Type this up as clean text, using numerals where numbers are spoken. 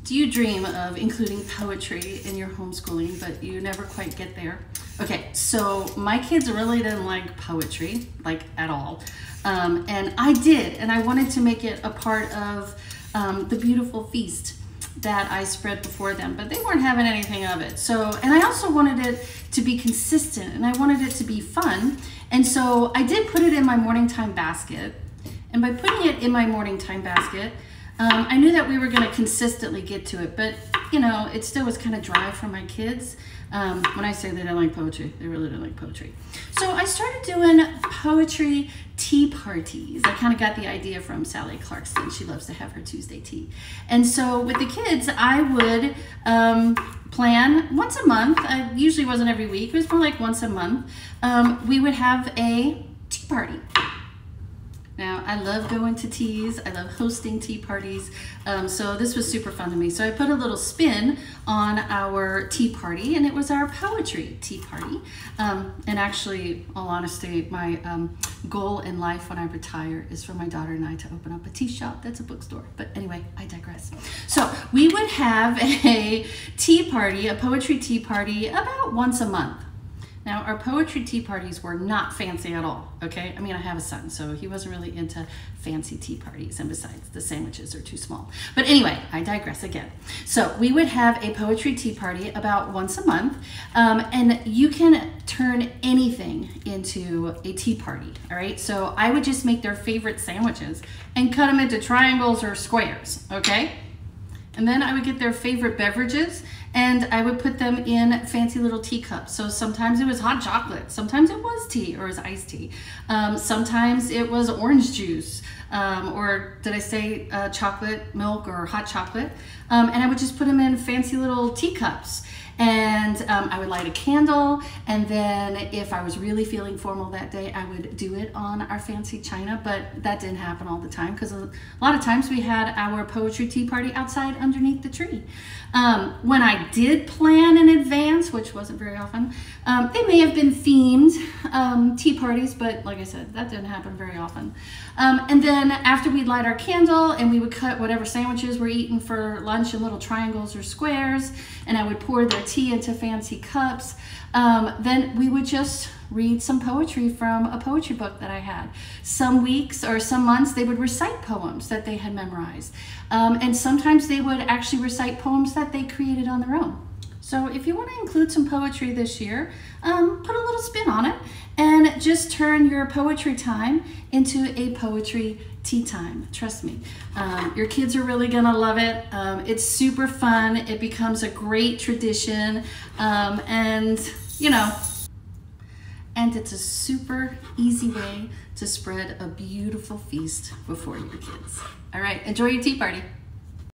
Do you dream of including poetry in your homeschooling, but you never quite get there? Okay, so my kids really didn't like poetry, like at all. And I did, and I wanted to make it a part of the beautiful feast that I spread before them, but they weren't having anything of it. So, and I also wanted it to be consistent, and I wanted it to be fun. And so I did put it in my morning time basket. And by putting it in my morning time basket, I knew that we were going to consistently get to it, but you know, it still was kind of dry for my kids. When I say they didn't like poetry, they really didn't like poetry. So I started doing poetry tea parties. I kind of got the idea from Sally Clarkson. She loves to have her Tuesday tea. And so with the kids, I would plan once a month. I usually wasn't every week. It was more like once a month. We would have a tea party. Now, I love going to teas. I love hosting tea parties. So this was super fun to me. So I put a little spin on our tea party, and it was our poetry tea party. And actually, all honesty, my goal in life when I retire is for my daughter and I to open up a tea shop that's a bookstore. But anyway, I digress. So we would have a tea party, a poetry tea party, about once a month. Now, our poetry tea parties were not fancy at all, okay? I mean, I have a son, so he wasn't really into fancy tea parties, and besides, the sandwiches are too small. But anyway, I digress again. So we would have a poetry tea party about once a month, and you can turn anything into a tea party, all right? So I would just make their favorite sandwiches and cut them into triangles or squares, okay? And then I would get their favorite beverages, and I would put them in fancy little teacups. So sometimes it was hot chocolate, sometimes it was tea or it was iced tea. Sometimes it was orange juice, or did I say chocolate milk or hot chocolate? And I would just put them in fancy little teacups. And I would light a candle, and then if I was really feeling formal that day, I would do it on our fancy china, but that didn't happen all the time because a lot of times we had our poetry tea party outside underneath the tree. When I did plan in advance, which wasn't very often, they may have been themed tea parties, but like I said, that didn't happen very often. And then after we'd light our candle and we would cut whatever sandwiches we're eating for lunch in little triangles or squares, and I would pour their tea into fancy cups, then we would just read some poetry from a poetry book that I had. Some weeks or some months they would recite poems that they had memorized, and sometimes they would actually recite poems that they created on their own. So if you want to include some poetry this year, put a little spin on it and just turn your poetry time into a poetry tea time. Trust me, your kids are really gonna love it. It's super fun. It becomes a great tradition, and you know, and it's a super easy way to spread a beautiful feast before your kids. All right, enjoy your tea party.